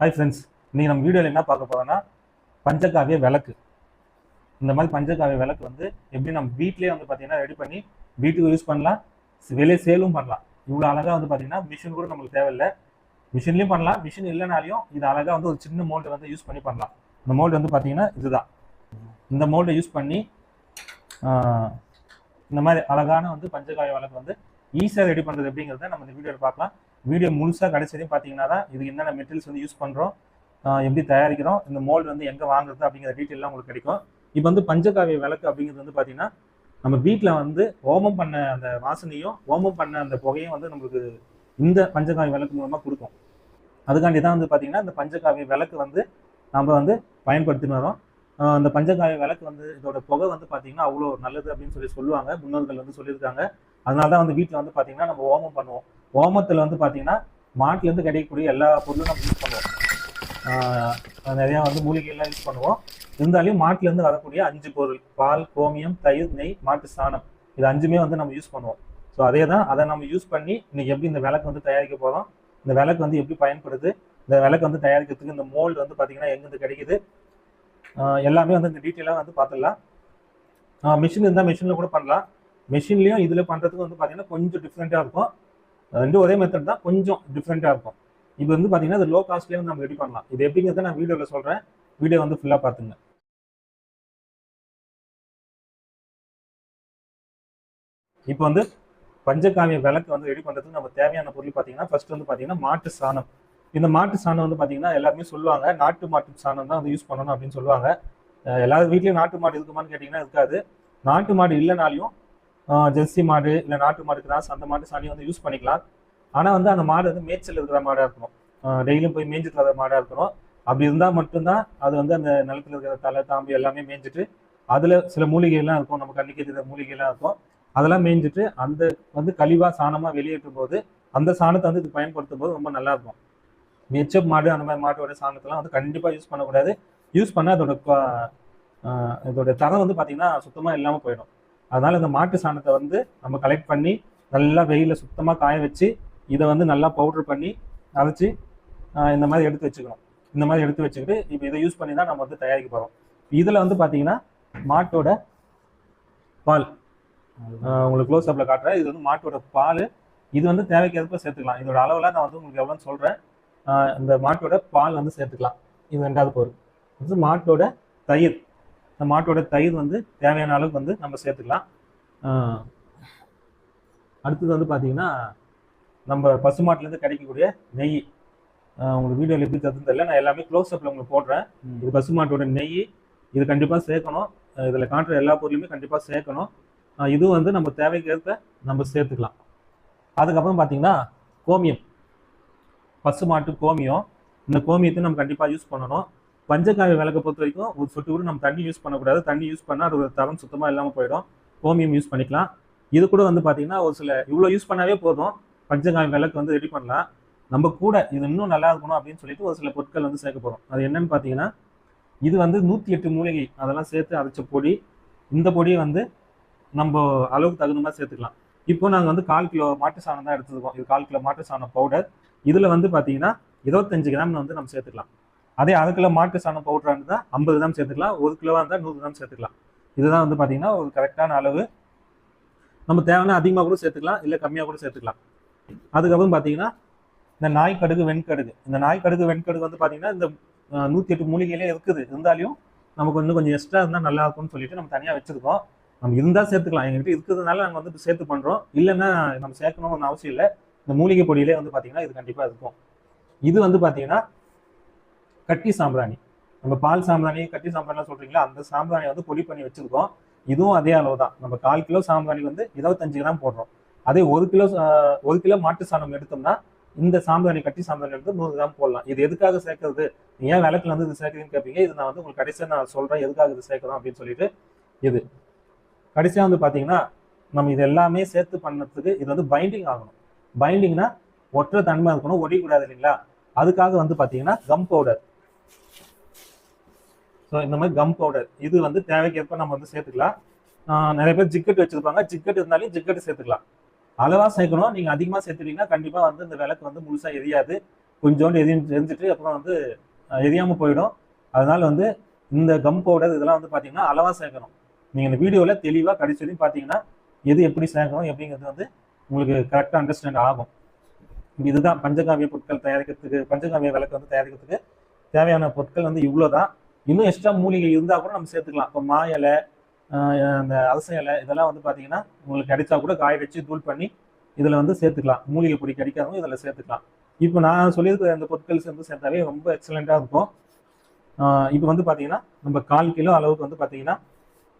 Hi friends, இன்னைக்கு நம்ம வீடியோவில் என்ன பார்க்க போறோம்னா பஞ்சகாவிய விளக்கு. இந்த மாதிரி பஞ்சகாவிய விளக்கு வந்து எப்படி நம்ம வீட்லேயே வந்து பார்த்தீங்கன்னா ரெடி பண்ணி வீட்டுக்கு யூஸ் பண்ணலாம், வெளியே சேலும் பண்ணலாம். இவ்வளோ அழகாக வந்து பார்த்தீங்கன்னா மிஷின் கூட நம்மளுக்கு தேவையில்லை. மிஷின்லையும் பண்ணலாம், மிஷின் இல்லைனாலையும் இது அழகாக வந்து ஒரு சின்ன மோல்டு வந்து யூஸ் பண்ணி பண்ணலாம். இந்த மோல்டு வந்து பார்த்தீங்கன்னா இதுதான். இந்த மோல்டை யூஸ் பண்ணி இந்த மாதிரி அழகான வந்து பஞ்சகாவிய விளக்கு வந்து ஈஸியாக ரெடி பண்ணுறது எப்படிங்கிறத நம்ம இந்த வீடியோவில் பார்க்கலாம். வீடியோ முழுசாக கடைசியும் பார்த்தீங்கன்னா தான் இது என்னென்ன மெட்டீரியல்ஸ் வந்து யூஸ் பண்ணுறோம், எப்படி தயாரிக்கிறோம், இந்த மோல்டு வந்து எங்கே வாங்குறது அப்படிங்கிற டீட்டெயிலாம் உங்களுக்கு கிடைக்கும். இப்போ வந்து பஞ்சகாவிய விளக்கு அப்படிங்கிறது வந்து பார்த்தீங்கன்னா நம்ம வீட்டில் வந்து ஹோமம் பண்ண அந்த வாசனையும் ஹோமம் பண்ண அந்த புகையும் வந்து நம்மளுக்கு இந்த பஞ்சகாவிய விளக்கு மூலமாக கொடுக்கும். அதுக்காண்டி தான் வந்து பார்த்தீங்கன்னா இந்த பஞ்சகாவிய விளக்கு வந்து நம்ம வந்து பயன்படுத்தின்னு வரோம். அந்த பஞ்சகாவிய விளக்கு வந்து இதோட புகை வந்து பார்த்தீங்கன்னா அவ்வளோ நல்லது அப்படின்னு சொல்லி சொல்லுவாங்க, முன்னோர்கள் வந்து சொல்லியிருக்காங்க. அதனால தான் வந்து வீட்டில் வந்து பார்த்தீங்கன்னா நம்ம ஹோமம் பண்ணுவோம். ஹோமத்தில் வந்து பார்த்தீங்கன்னா மாட்டிலேருந்து கிடைக்கக்கூடிய எல்லா பொருளும் நம்ம யூஸ் பண்ணுவோம். நிறையா வந்து மூலிகைலாம் யூஸ் பண்ணுவோம். இருந்தாலும் மாட்டிலேருந்து வரக்கூடிய 5 பொருள்: பால், கோமியம், தயிர், நெய், மாட்டு சாணம், இது 5மே வந்து நம்ம யூஸ் பண்ணுவோம். ஸோ அதே தான், அதை நம்ம யூஸ் பண்ணி இன்னைக்கு எப்படி இந்த விளக்கு வந்து தயாரிக்க போகிறோம், இந்த விளக்கு வந்து எப்படி பயன்படுது, இந்த விளக்கு வந்து தயாரிக்கிறதுக்கு இந்த மோல்டு வந்து பார்த்தீங்கன்னா எங்கேருந்து கிடைக்குது, எல்லாமே வந்து இந்த டீட்டெயிலாக வந்து பார்த்துடலாம். மிஷின் இருந்தால் மிஷினில் கூட பண்ணலாம். மிஷின்லேயும் இதில் பண்ணுறதுக்கு வந்து பார்த்தீங்கன்னா கொஞ்சம் டிஃப்ரெண்ட்டாக இருக்கும். ரெண்டும் ஒரே மெத்தட் தான், கொஞ்சம் டிஃப்ரெண்ட்டாக இருக்கும். இது வந்து பார்த்தீங்கன்னா இது லோ காஸ்ட்லேயே வந்து நம்ம ரெடி பண்ணலாம். இது எப்படிங்கிறத நான் வீடியோவில் சொல்கிறேன், வீடியோ வந்து ஃபுல்லாக பார்த்துங்க. இப்போ வந்து பஞ்சகாவிய விளக்கு வந்து ரெடி பண்ணுறதுக்கு நம்ம தேவையான பொருள் பார்த்தீங்கன்னா ஃபர்ஸ்ட் வந்து பார்த்தீங்கன்னா மாட்டு சாணம். இந்த மாட்டு சாணம் வந்து பார்த்தீங்கன்னா எல்லாருமே சொல்லுவாங்க நாட்டு மாட்டு சாணம் தான் வந்து யூஸ் பண்ணணும் அப்படின்னு சொல்லுவாங்க. எல்லாரும் வீட்லேயும் நாட்டு மாடு இருக்குமான்னு கேட்டிங்கன்னா இருக்காது. நாட்டு மாடு இல்லைனாலையும் ஜெர்சி மாடு இல்லை நாட்டு மாடு கிராஸ் அந்த மாட்டு சாணியை வந்து யூஸ் பண்ணிக்கலாம். ஆனால் வந்து அந்த மாடு வந்து மேய்ச்சல் இருக்கிற மாடாக இருக்கணும், டெய்லியும் போய் மேய்ஞ்சிட்டு வர மாடாக இருக்கணும். அப்படி இருந்தால் மட்டும்தான் அது வந்து அந்த நிலத்தில் இருக்கிற தலை தாம்பு எல்லாமே மேய்ஞ்சிட்டு அதில் சில மூலிகைலாம் இருக்கும், நம்ம கண்ணுக்கு தெரிகிற மூலிகைலாம் இருக்கும், அதெல்லாம் மேய்ஞ்சிட்டு அந்த வந்து கழிவாக சாணமாக வெளியேற்றும் போது அந்த சாணத்தை வந்து இது பயன்படுத்தும் போது ரொம்ப நல்லா இருக்கும். ஹெச்எப் மாடு அந்த மாதிரி மாட்டோட சாணத்தெல்லாம் வந்து கண்டிப்பாக யூஸ் பண்ணக்கூடாது. யூஸ் பண்ணால் இதோட தரம் வந்து பார்த்தீங்கன்னா சுத்தமாக இல்லாமல் போயிடும். அதனால இந்த மாட்டு சாணத்தை வந்து நம்ம கலெக்ட் பண்ணி நல்லா வெயிலில் சுத்தமாக காய வச்சு இதை வந்து நல்லா பவுட்ரு பண்ணி அரைச்சி இந்த மாதிரி எடுத்து வச்சுக்கணும். இந்த மாதிரி எடுத்து வச்சுக்கிட்டு இப்போ இதை யூஸ் பண்ணி தான் நம்ம வந்து தயாரிக்க போகிறோம். இதில் வந்து பார்த்தீங்கன்னா மாட்டோட பால் உங்களுக்கு க்ளோஸ் அப்பில் காட்டுறேன். இது வந்து மாட்டோட பால். இது வந்து தேவைக்கேற்ப சேர்த்துக்கலாம். இதோட அளவில் நான் வந்து உங்களுக்கு எவ்வளோன்னு சொல்கிறேன். இந்த மாட்டோட பால் வந்து சேர்த்துக்கலாம். இது 2வது பொருள். இது மாட்டோட தயிர். இந்த மாட்டோட தயிர் வந்து தேவையான அளவுக்கு வந்து நம்ம சேர்த்துக்கலாம். அடுத்தது வந்து பார்த்தீங்கன்னா நம்ம பசுமாட்டிலேருந்து கிடைக்கக்கூடிய நெய். உங்களுக்கு வீடியோவில் எப்படி தருதுன்னு தெரியல, நான் எல்லாமே க்ளோஸ் அப்பில் உங்களுக்கு போடுறேன். இது பசுமாட்டோட நெய், இது கண்டிப்பாக சேர்க்கணும். இதில் காட்டுற எல்லா பொருளுமே கண்டிப்பாக சேர்க்கணும். இதுவும் வந்து நம்ம தேவைக்கேற்ப நம்ம சேர்த்துக்கலாம். அதுக்கப்புறம் பார்த்தீங்கன்னா கோமியம், பசுமாட்டு கோமியம். இந்த கோமியத்தை நம்ம கண்டிப்பாக யூஸ் பண்ணணும். பஞ்சகாவிய விளக்கை பொறுத்த வரைக்கும் ஒரு சொட்டு கூட நம்ம தண்ணி யூஸ் பண்ணக்கூடாது. தண்ணி யூஸ் பண்ணால் அது ஒரு தரம் சுத்தமாக இல்லாமல் போயிடும். கோமியம் யூஸ் பண்ணிக்கலாம். இது கூட வந்து பார்த்தீங்கன்னா ஒரு சில இவ்வளோ யூஸ் பண்ணாவே போதும், பஞ்சகாவிய விளக்கு வந்து ரெடி பண்ணலாம். நம்ம கூட இது இன்னும் நல்லா இருக்கணும் அப்படின்னு சொல்லிட்டு ஒரு சில பொருட்கள் வந்து சேர்க்க போகிறோம். அது என்னன்னு பார்த்தீங்கன்னா இது வந்து 108 மூலிகை அதெல்லாம் சேர்த்து அரைச்ச பொடி. இந்த பொடியை வந்து நம்ம அளவுக்கு தகுந்த மாதிரி சேர்த்துக்கலாம். இப்போ நாங்கள் வந்து 1/4 கிலோ மாட்டு சாணம் தான் எடுத்துருக்கோம். இது 1/4 கிலோ மாட்டு சாணம் பவுடர். இதில் வந்து பார்த்தீங்கன்னா 25 கிராம் வந்து நம்ம சேர்த்துக்கலாம். அதே 1/2 கிலோ மாட்டு சாணம் பவுடராக இருந்தால் 50 கிராம் சேர்த்துக்கலாம். 1 கிலோவாக இருந்தால் 100 கிராம் சேர்த்துக்கலாம். இதுதான் வந்து பார்த்தீங்கன்னா ஒரு கரெக்டான அளவு. நம்ம தேவைன்னா அதிகமாக கூட சேர்த்துக்கலாம், இல்லை கம்மியாக கூட சேர்த்துக்கலாம். அதுக்கப்புறம் பார்த்தீங்கன்னா இந்த நாய்க்கடுகு வெண்கடுகு. இந்த நாய்க்கடுகு வெண்கடுகு வந்து பார்த்தீங்கன்னா இந்த 108 மூலிகையிலே இருக்குது. இருந்தாலும் நமக்கு இன்னும் கொஞ்சம் எக்ஸ்ட்ரா இருந்தால் நல்லா இருக்கும்னு சொல்லிட்டு நம்ம தனியாக வச்சுருக்கோம். நம்ம இருந்தால் சேர்த்துக்கலாம். எங்கள்கிட்ட இருக்கிறதுனால நாங்கள் வந்து சேர்த்து பண்ணுறோம். இல்லைன்னா நம்ம சேர்க்கணும்னு அவசியம் இல்லை. இந்த மூலிகை பொடியிலே வந்து பார்த்தீங்கன்னா இது கண்டிப்பாக இருக்கும். இது வந்து பார்த்தீங்கன்னா கட்டி சாம்பிராணி. நம்ம பால் சாம்பிராணி கட்டி சாம்பிராணிலாம் சொல்கிறீங்களா, அந்த சாம்பிராணி வந்து பொடி பண்ணி வச்சுருக்கோம். இதுவும் அதே அளவு தான். நம்ம 1/4 கிலோ சாம்பிராணி வந்து 25 கிராம் போடுறோம். அதே 1 கிலோ மாட்டு சாணம் எடுத்தோம்னா இந்த சாம்பிராணி கட்டி சாம்பிராணி எடுத்து 100 கிராம் போடலாம். இது எதுக்காக சேர்க்கறது, ஏன் விளக்குல வந்து இது சேர்க்குறீங்கன்னு கேட்பீங்க. இது நான் வந்து உங்களுக்கு கடைசியாக நான் சொல்கிறேன் எதுக்காக இது சேர்க்குறோம் அப்படின்னு சொல்லிட்டு. இது கடைசியாக வந்து பார்த்தீங்கன்னா நம்ம இது எல்லாமே சேர்த்து பண்ணதுக்கு இது வந்து பைண்டிங் ஆகணும். பைண்டிங்னா ஒற்றை தன்மை இருக்கணும், ஒடிக்கூடாது இல்லைங்களா. அதுக்காக வந்து பார்த்தீங்கன்னா கம் பவுடர். ஸோ இந்த மாதிரி கம் பவுடர் இது வந்து தேவைக்கேற்ப நம்ம வந்து சேர்த்துக்கலாம். நிறைய பேர் ஜிக்கெட் வச்சுருப்பாங்க, ஜிக்கெட் இருந்தாலும் ஜிக்கெட்டு சேர்த்துக்கலாம். அளவாக சேர்க்கணும். நீங்கள் அதிகமாக சேர்த்துட்டீங்கன்னா கண்டிப்பாக வந்து இந்த விளக்கு வந்து முழுசாக எரியாது. கொஞ்சோண்டு எரிஞ்சிட்டு அப்புறம் வந்து எரியாமல் போயிடும். அதனால வந்து இந்த கம் பவுடர் இதெல்லாம் வந்து பார்த்தீங்கன்னா அளவாக சேர்க்கணும். நீங்கள் இந்த வீடியோவில் தெளிவாக கடைசி வரையும் பார்த்தீங்கன்னா எது எப்படி சேர்க்கணும் எப்படிங்கிறது வந்து உங்களுக்கு கரெக்டாக அண்டர்ஸ்டாண்ட் ஆகும். இதுதான் பஞ்சகாவிய பொருட்கள் தயாரிக்கிறதுக்கு, பஞ்சகாவிய விளக்கு வந்து தயாரிக்கிறதுக்கு தேவையான பொருட்கள் வந்து இவ்வளோதான். இன்னும் எக்ஸ்ட்ரா மூலிகை இருந்தால் கூட நம்ம சேர்த்துக்கலாம். இப்போ மா இலை, அந்த அரச இலை இதெல்லாம் வந்து பார்த்தீங்கன்னா உங்களுக்கு கிடைச்சா கூட காய வச்சு தூள் பண்ணி இதில் வந்து சேர்த்துக்கலாம். மூலிகை பொடி கிடைக்காதவங்க இதில் சேர்த்துக்கலாம். இப்போ நான் சொல்லியிருக்கிற அந்த பொருட்கள் சேர்ந்து சேர்த்தாவே ரொம்ப எக்ஸலண்ட்டாக இருக்கும். இப்போ வந்து பார்த்தீங்கன்னா நம்ம 1/4 கிலோ அளவுக்கு வந்து பார்த்தீங்கன்னா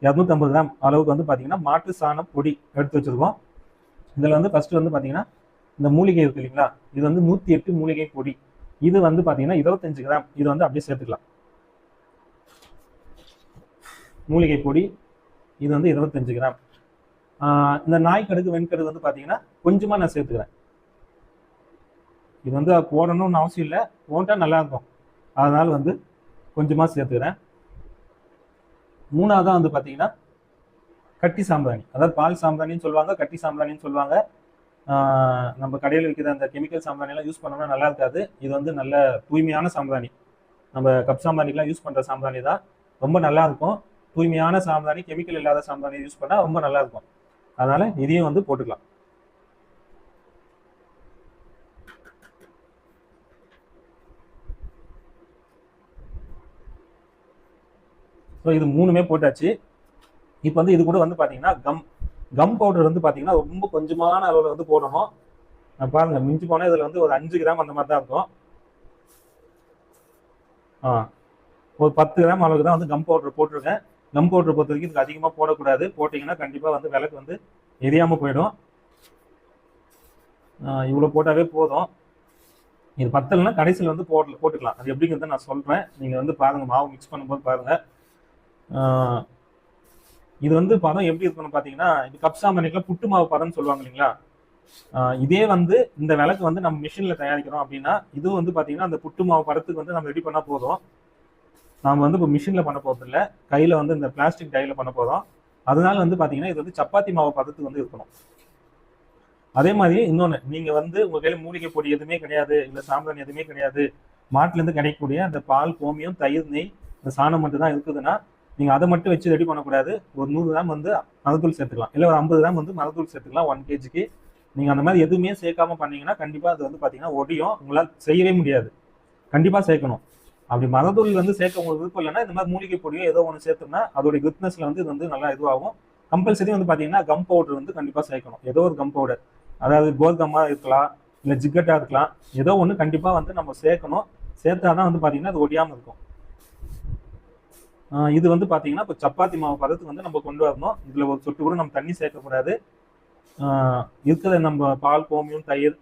250 கிராம் அளவுக்கு வந்து பார்த்தீங்கன்னா மாட்டு சாணம் பொடி எடுத்து வச்சுருக்கோம். இதில் வந்து ஃபஸ்ட்டு வந்து பார்த்தீங்கன்னா இந்த மூலிகை இருக்கு இல்லைங்களா, இது வந்து 108 மூலிகை பொடி. இது வந்து பார்த்தீங்கன்னா 25 கிராம். இது வந்து அப்படியே சேர்த்துக்கலாம். மூலிகை பொடி இது வந்து 25 கிராம். இந்த நாய்க்கடுகு வெண்கடுகு வந்து பார்த்தீங்கன்னா கொஞ்சமாக நான் சேர்த்துக்கிறேன். இது வந்து போடணும்னு அவசியம் இல்லை, போட்டா நல்லா இருக்கும். அதனால வந்து கொஞ்சமாக சேர்த்துக்கிறேன். மூணாவதாக வந்து பார்த்தீங்கன்னா கட்டி சாம்பிராணி, அதாவது பால் சாம்பிராணின்னு சொல்லுவாங்க, கட்டி சாம்பிராணின்னு சொல்லுவாங்க. நம்ம கடையில் விற்கிற அந்த கெமிக்கல் சாம்பிராணிலாம் யூஸ் பண்ணோம்னா நல்லா இருக்காது. இது வந்து நல்ல தூய்மையான சாம்பிராணி. நம்ம கப் சாம்பிராணிக்கெலாம் யூஸ் பண்ணுற சாம்பிராணி தான், ரொம்ப நல்லா இருக்கும். தூய்மையான சாம்பிராணி, கெமிக்கல் இல்லாத சாம்பிராணி யூஸ் பண்ணால் ரொம்ப நல்லா இருக்கும். அதனால இதையும் வந்து போட்டுக்கலாம். ஸோ இது மூணுமே போட்டாச்சு. இப்போ வந்து இது கூட வந்து பார்த்தீங்கன்னா கம் பவுடர் வந்து பார்த்தீங்கன்னா ரொம்ப கொஞ்சமான அளவில் வந்து போடணும். பாருங்க, மிஞ்சி போனால் இதில் வந்து ஒரு 5 கிராம் அந்த மாதிரி தான் இருக்கும். ஒரு 10 கிராம் அளவுக்கு தான் வந்து கம் பவுடர் போட்டிருக்கேன். கம் பவுடர் பொறுத்த வரைக்கும் இதுக்கு அதிகமாக போடக்கூடாது. போட்டிங்கன்னா கண்டிப்பாக வந்து விளக்கு வந்து எரியாமல் போயிடும். இவ்வளோ போட்டாவே போதும். இது பத்தலைன்னா கடைசியில் வந்து போட்டுக்கலாம். அது எப்படிங்கிறத நான் சொல்கிறேன். நீங்கள் வந்து பாருங்கள், மாவு மிக்ஸ் பண்ணும்போது பாருங்கள். இது வந்து பதம் எப்படி இருக்குன்னு பார்த்தீங்கன்னா, இது கப் சாம்பிராணிக்கெல்லாம் புட்டு மாவு பதம்னு சொல்லுவாங்க இல்லைங்களா. இதே வந்து இந்த விளக்கு வந்து நம்ம மிஷினில் தயாரிக்கிறோம் அப்படின்னா இது வந்து பார்த்தீங்கன்னா அந்த புட்டு மாவு பதத்துக்கு வந்து நம்ம ரெடி பண்ணால் போதும். நாம் வந்து இப்போ மிஷினில் பண்ண போகிறது இல்லை, கையில் வந்து இந்த பிளாஸ்டிக் டையில் பண்ண போகிறோம். அதனால வந்து பார்த்தீங்கன்னா இது வந்து சப்பாத்தி மாவு பதத்துக்கு வந்து இருக்கணும். அதே மாதிரி இன்னொன்று, நீங்கள் வந்து உங்கள் கையில் மூலிகை பொடி எதுவுமே கிடையாது, இல்லை சாம்பிராணி எதுவுமே கிடையாது, மாட்டிலேருந்து கிடைக்கக்கூடிய அந்த பால், கோமியம், தயிர், நெய், இந்த சாணம் மட்டும் தான் இருக்குதுன்னா நீங்கள் அதை மட்டும் வச்சு ரெடி பண்ணக்கூடாது. ஒரு 100 கிராம் வந்து மரத்தூள் சேர்த்துக்கலாம், இல்லை ஒரு 50 கிராம் வந்து மரத்தூள் சேர்த்துக்கலாம் 1 kgக்கு. நீங்கள் அந்த மாதிரி எதுவுமே சேர்க்காம பண்ணீங்கன்னா கண்டிப்பாக அது வந்து பார்த்தீங்கன்னா ஒடியும், உங்களால் செய்யவே முடியாது. கண்டிப்பாக சேர்க்கணும். அப்படி மரத்தூள் வந்து சேர்க்க உங்களுக்கு விருப்பம் இல்லைன்னா இந்த மாதிரி மூலிகை பொடியோ ஏதோ ஒன்று சேர்த்தோம்னா அதோடைய குட்னஸில் வந்து இது வந்து நல்லா இதுவாகும். கம்பல்சரி வந்து பார்த்தீங்கன்னா கம் பவுடர் வந்து கண்டிப்பாக சேர்க்கணும். ஏதோ ஒரு கம் பவுடர், அதாவது கோல்கம்மாக இருக்கலாம், இல்லை ஜிக்கட்டாக இருக்கலாம், ஏதோ ஒன்று கண்டிப்பாக வந்து நம்ம சேர்க்கணும். சேர்த்தாதான் வந்து பார்த்தீங்கன்னா அது ஒடியாமல் இருக்கும். இது வந்து பார்த்தீங்கன்னா இப்போ சப்பாத்தி மாவு பதத்துக்கு வந்து நம்ம கொண்டு வரணும். இதில் ஒரு சொட்டு கூட நம்ம தண்ணி சேர்க்கக்கூடாது. இருக்கிற நம்ம பால், கோமியம், தயிர்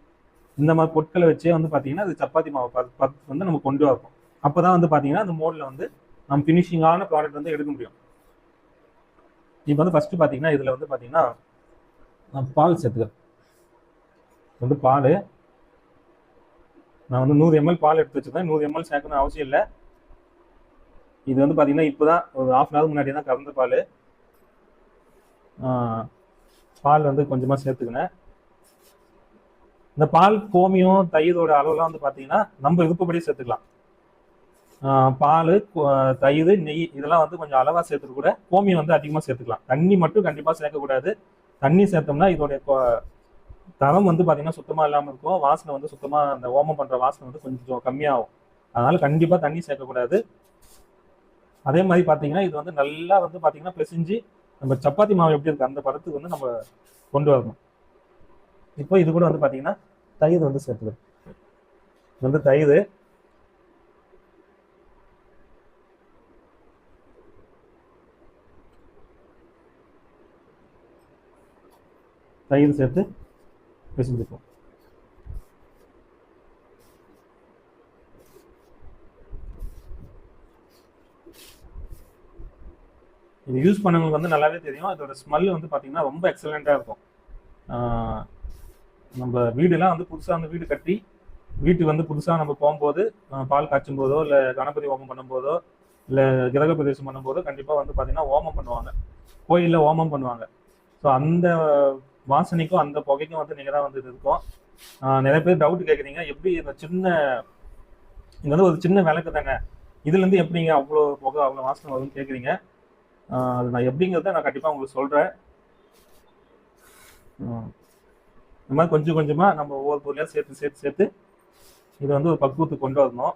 இந்த மாதிரி பொருட்களை வச்சே வந்து பார்த்தீங்கன்னா அது சப்பாத்தி மாவு பதத்துக்கு வந்து நம்ம கொண்டு வரணும். அப்போ தான் வந்து பார்த்தீங்கன்னா அந்த மோடில் வந்து நம்ம ஃபினிஷிங்கான ப்ராடக்ட் வந்து எடுக்க முடியும். இப்போ வந்து ஃபஸ்ட்டு பார்த்தீங்கன்னா இதில் வந்து பார்த்தீங்கன்னா பால் சேர்த்துக்கிறேன். வந்து பால் நான் வந்து 100 ml பால் எடுத்து வச்சுருக்கேன். 100 ml சேர்க்கணும் அவசியம் இல்லை. இது வந்து பார்த்தீங்கன்னா இப்போ தான் ஒரு 1/2 hour முன்னாடி தான் கறந்த பால். பால் வந்து கொஞ்சமாக சேர்த்துக்கினேன். இந்த பால், கோமியம், தயிரோட அளவுலாம் வந்து பார்த்தீங்கன்னா நம்ம விருப்பப்படி சேர்த்துக்கலாம். பால், தயிர், நெய் இதெல்லாம் வந்து கொஞ்சம் அளவாக சேர்த்துட்டு கூட கோமியம் வந்து அதிகமாக சேர்த்துக்கலாம். தண்ணி மட்டும் கண்டிப்பாக சேர்க்கக்கூடாது. தண்ணி சேர்த்தோம்னா இதோடைய தரம் வந்து பார்த்தீங்கன்னா சுத்தமாக இல்லாமல் இருக்கும். வாசனை வந்து சுத்தமாக அந்த ஓமம் பண்ணுற வாசனை வந்து கொஞ்சம் கம்மியாகும். அதனால கண்டிப்பாக தண்ணி சேர்க்கக்கூடாது. அதே மாதிரி பார்த்தீங்கன்னா இது வந்து நல்லா வந்து பார்த்தீங்கன்னா பிசைஞ்சு நம்ம சப்பாத்தி மாவு எப்படி இருக்கு அந்த பதத்துக்கு வந்து நம்ம கொண்டு வரணும். இப்போ இது கூட வந்து பார்த்தீங்கன்னா தயிர் வந்து சேர்த்துக்கிறோம். இது வந்து தயிர் சேர்த்து பிசைஞ்சுப்போம். இது யூஸ் பண்ணவங்களுக்கு வந்து நல்லாவே தெரியும். இதோட ஸ்மெல் வந்து பார்த்தீங்கன்னா ரொம்ப எக்ஸலண்ட்டாக இருக்கும். நம்ம வீடெல்லாம் வந்து புதுசாக வந்து வீடு கட்டி வீட்டுக்கு வந்து புதுசாக நம்ம போகும்போது பால் காய்ச்சும் போதோ இல்லை கணபதி ஓமம் பண்ணும்போதோ இல்லை கிரக பிரதேசம் பண்ணும்போதோ கண்டிப்பாக வந்து பார்த்தீங்கன்னா ஓமம் பண்ணுவாங்க, கோயிலில் ஓமம் பண்ணுவாங்க. ஸோ அந்த வாசனைக்கும் அந்த புகைக்கும் வந்து நீங்கள் தான் வந்து இது இருக்கும். நிறைய பேர் டவுட் கேட்குறீங்க, எப்படி இந்த சின்ன இது வந்து ஒரு சின்ன விளக்கு தானே, இதுலேருந்து எப்படிங்க அவ்வளோ புகை அவ்வளோ வாசனை வரும்னு கேட்குறீங்க. அது நான் எப்படிங்கிறத நான் கண்டிப்பாக உங்களுக்கு சொல்கிறேன். இந்த மாதிரி கொஞ்சம் கொஞ்சமாக நம்ம ஒவ்வொரு பொருளையும் சேர்த்து சேர்த்து சேர்த்து இதை வந்து ஒரு பக்குவத்துக்கு கொண்டு வரணும்.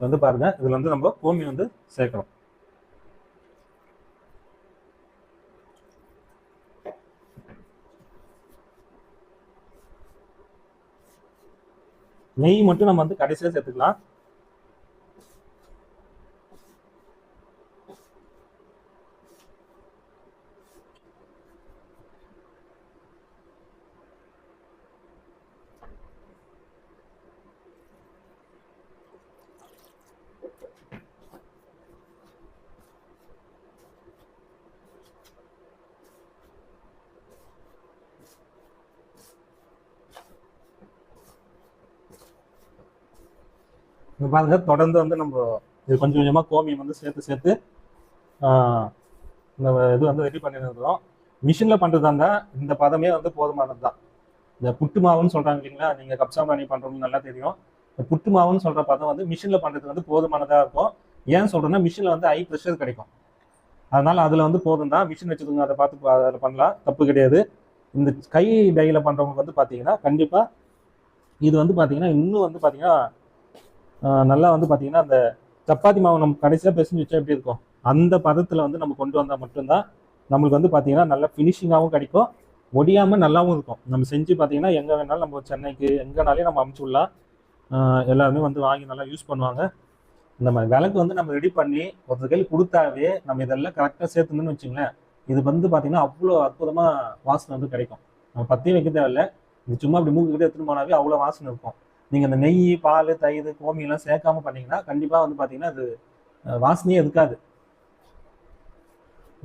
வந்து பாருங்க, இதுல வந்து நம்ம கோமி வந்து சேர்க்கணும். நெய் மட்டும் நம்ம வந்து கடைசியாக சேர்த்துக்கலாம். பாருங்க, தொடர்ந்து வந்து நம்ம இது கொஞ்சம் கொஞ்சமா கோமியம் வந்து சேர்த்து சேர்த்து இந்த இது வந்து ரெடி பண்ணிருக்கிறோம். மிஷின்ல பண்றதா இருந்தா இந்த பதமே வந்து போதுமானது தான். இந்த புட்டு மாவுன்னு சொல்றாங்க இல்லைங்களா, நீங்க கப்சாம்பானி பண்றோம்னு நல்லா தெரியும். இந்த புட்டு மாவுன்னு சொல்ற பதம் வந்து மிஷின்ல பண்றதுக்கு வந்து போதுமானதா இருக்கும். ஏன் சொல்றேன்னா, மிஷின்ல வந்து ஹை ப்ரெஷர் கிடைக்கும். அதனால அதுல வந்து போதும் தான். மிஷின் வச்சுக்கோங்க, அதை பார்த்து அதில் பண்ணலாம், தப்பு கிடையாது. இந்த கை டையில பண்றவங்க வந்து பாத்தீங்கன்னா கண்டிப்பா இது வந்து பாத்தீங்கன்னா இன்னும் வந்து பாத்தீங்கன்னா நல்லா வந்து பாத்தீங்கன்னா அந்த சப்பாத்தி மாவு நம்ம கடைசியாக பிசைஞ்சு வச்சா எப்படி இருக்கும், அந்த பதத்தில் வந்து நம்ம கொண்டு வந்தால் மட்டும்தான் நம்மளுக்கு வந்து பார்த்தீங்கன்னா நல்ல ஃபினிஷிங்காகவும் கிடைக்கும், ஒடியாமல் நல்லாவும் இருக்கும். நம்ம செஞ்சு பார்த்தீங்கன்னா எங்கே வேணாலும் நம்ம சென்னைக்கு எங்கேனாலையும் நம்ம அமுச்சு விடலாம். எல்லாருமே வந்து வாங்கி நல்லா யூஸ் பண்ணுவாங்க. இந்த மாதிரி விளக்கு வந்து நம்ம ரெடி பண்ணி ஒருத்தர் கையில் கொடுத்தாவே நம்ம இதெல்லாம் கரெக்டாக சேர்த்துணுன்னு வச்சுங்களேன், இது வந்து பார்த்தீங்கன்னா அவ்வளோ அற்புதமாக வாசனை வந்து கிடைக்கும். நம்ம பற்றியும் வைக்க தேவையில்லை, இது சும்மா அப்படி மூக்கு கிட்ட எடுத்துன்னு போனாவே அவ்வளோ வாசனை இருக்கும். நீங்கள் இந்த நெய், பால், தயிர், கோமியெல்லாம் சேர்க்காம பண்ணீங்கன்னா கண்டிப்பாக வந்து பார்த்தீங்கன்னா அது வாசனையே இருக்காது.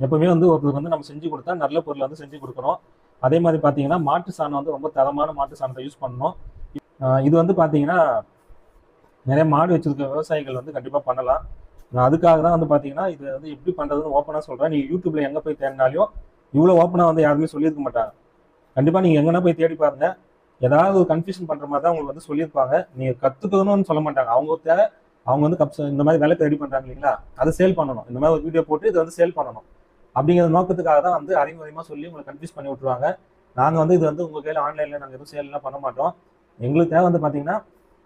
எப்பவுமே வந்து ஒருத்தருக்கு வந்து நம்ம செஞ்சு கொடுத்தா நல்ல பொருளை வந்து செஞ்சு கொடுக்கணும். அதே மாதிரி பார்த்தீங்கன்னா மாட்டு சாணம் வந்து ரொம்ப தரமான மாட்டு சாணத்தை யூஸ் பண்ணணும். இது வந்து பார்த்தீங்கன்னா நிறைய மாடு வச்சிருக்க விவசாயிகள் வந்து கண்டிப்பாக பண்ணலாம். நான் அதுக்காக தான் வந்து பார்த்தீங்கன்னா இது வந்து எப்படி பண்ணுறதுன்னு ஓப்பனாக சொல்கிறேன். நீங்கள் யூடியூப்ல எங்கே போய் தேடினாலும் இவ்வளோ ஓப்பனாக வந்து யாருமே சொல்லியிருக்க மாட்டாங்க. கண்டிப்பாக நீங்கள் எங்கன்னா போய் தேடி பாருங்க, ஏதாவது ஒரு கன்ஃபியூஷன் பண்ணுற மாதிரி தான் உங்களுக்கு வந்து சொல்லியிருப்பாங்க. நீங்கள் கற்றுக்கணும்னு சொல்ல மாட்டாங்க. அவங்க தேவை அவங்க வந்து கப்ஸ் இந்த மாதிரி விளக்கு ரெடி பண்ணுறாங்க இல்லைங்களா, அதை சேல் பண்ணணும். இந்த மாதிரி ஒரு வீடியோ போட்டு இதை வந்து சேல் பண்ணணும் அப்படிங்கிற நோக்கத்துக்காக தான் வந்து அறிமுகமாக சொல்லி உங்களை கன்ஃபியூஸ் பண்ணி விட்டுருவாங்க. நாங்கள் வந்து இது வந்து உங்கள் கையில் ஆன்லைனில் நாங்கள் எதுவும் சேல்லாம் பண்ண மாட்டோம். எங்களுக்கு தேவை வந்து பார்த்தீங்கன்னா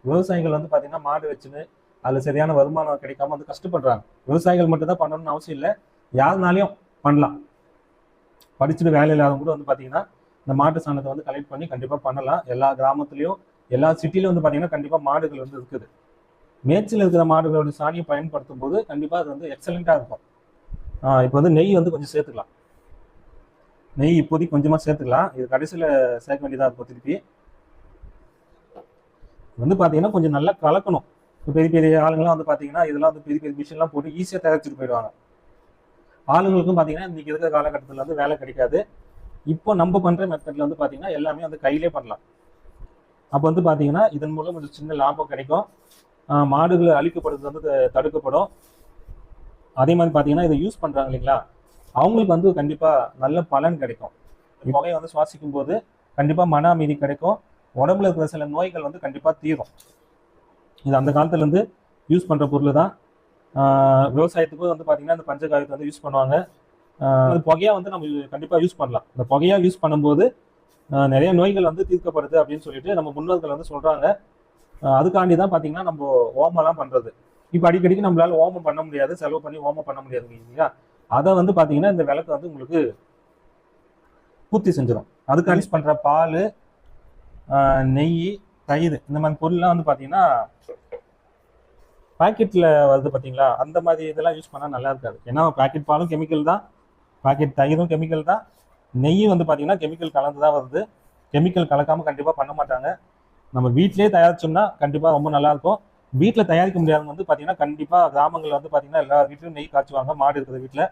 விவசாயிகள் வந்து பார்த்தீங்கன்னா மாடு வச்சுன்னு அதில் சரியான வருமானம் கிடைக்காம வந்து கஷ்டப்படுறாங்க. விவசாயிகள் மட்டும் தான் பண்ணணும்னு அவசியம் இல்லை, யாருனாலையும் பண்ணலாம். படிச்சுட்டு வேலை இல்லாதவங்க கூட வந்து பார்த்தீங்கன்னா இந்த மாட்டு சாணத்தை வந்து கலெக்ட் பண்ணி கண்டிப்பாக பண்ணலாம். எல்லா கிராமத்துலையும் எல்லா சிட்டிலையும் வந்து பார்த்தீங்கன்னா கண்டிப்பாக மாடுகள் வந்து இருக்குது. மேய்ச்சல் இருக்கிற மாடுகளோட சாணியை பயன்படுத்தும் போது கண்டிப்பாக அது வந்து எக்ஸலண்ட்டாக இருக்கும். இப்போ வந்து நெய் வந்து கொஞ்சம் சேர்த்துக்கலாம். நெய் இப்போதைக்கு கொஞ்சமாக சேர்த்துக்கலாம், இது கடைசியில் சேர்க்க வேண்டியதாக இருக்கும். திருப்பி வந்து பார்த்தீங்கன்னா கொஞ்சம் நல்லா கலக்கணும். இப்போ பெரிய பெரிய ஆளுங்கள்லாம் வந்து பார்த்தீங்கன்னா இதெல்லாம் வந்து பெரிய பெரிய மிஷின்லாம் போட்டு ஈஸியாக தயாரிச்சுட்டு போயிடுவாங்க. ஆளுங்களுக்கும் பார்த்தீங்கன்னா இன்றைக்கி இருக்கிற காலகட்டத்தில் வந்து வேலை கிடைக்காது. இப்போ நம்ம பண்ணுற மெத்தடில் வந்து பார்த்தீங்கன்னா எல்லாமே வந்து கையிலே பண்ணலாம். அப்போ வந்து பார்த்தீங்கன்னா இதன் மூலம் ஒரு சின்ன லாபம் கிடைக்கும், மாடுகளை அழிக்கப்படுறது வந்து தடுக்கப்படும். அதே மாதிரி பார்த்தீங்கன்னா இதை யூஸ் பண்ணுறாங்க இல்லைங்களா, அவங்களுக்கு வந்து கண்டிப்பாக நல்ல பலன் கிடைக்கும். புகையை வந்து சுவாசிக்கும் போது கண்டிப்பாக மன அமைதி கிடைக்கும், உடம்புல இருக்கிற சில நோய்கள் வந்து கண்டிப்பாக தீரும். இது அந்த காலத்துலேருந்து யூஸ் பண்ணுற பொருள் தான். விவசாயத்துக்கும் வந்து பார்த்தீங்கன்னா இந்த பஞ்சகாயத்தை வந்து யூஸ் பண்ணுவாங்க. அது புகையாக வந்து நம்ம கண்டிப்பாக யூஸ் பண்ணலாம். இந்த புகையாக யூஸ் பண்ணும்போது நிறைய நோய்கள் வந்து தீர்க்கப்படுது அப்படின்னு சொல்லிட்டு நம்ம முன்னோர்கள் வந்து சொல்கிறாங்க. அதுக்காண்டி தான் பார்த்தீங்கன்னா நம்ம ஓமெல்லாம் பண்ணுறது. இப்போ அடிக்கடிக்கு நம்மளால ஓமம் பண்ண முடியாது, செலவு பண்ணி ஓமம் பண்ண முடியாது இல்லையா, அதை வந்து பார்த்தீங்கன்னா இந்த விளக்கு வந்து உங்களுக்கு பூர்த்தி செஞ்சிடும். அதுக்கு யூஸ் பண்ணுற பால், நெய், தயிர் இந்த மாதிரி பொருள்லாம் வந்து பார்த்தீங்கன்னா பாக்கெட்டில் வருது பார்த்தீங்களா, அந்த மாதிரி இதெல்லாம் யூஸ் பண்ணால் நல்லா இருக்காது. ஏன்னா பாக்கெட் பாலும் கெமிக்கல் தான், பாக்கெட் தயிரும் கெமிக்கல் தான், நெய்யும் வந்து பார்த்தீங்கன்னா கெமிக்கல் கலந்து தான் வருது. கெமிக்கல் கலக்காமல் கண்டிப்பாக பண்ண மாட்டாங்க. நம்ம வீட்டிலேயே தயாரிச்சோம்னா கண்டிப்பாக ரொம்ப நல்லாயிருக்கும். வீட்டில் தயாரிக்க முடியாதவங்க வந்து பார்த்தீங்கன்னா கண்டிப்பாக கிராமங்களில் வந்து பார்த்தீங்கன்னா எல்லா வீட்லையும் நெய் காய்ச்சுவாங்க. மாடு இருக்கிற வீட்டில்,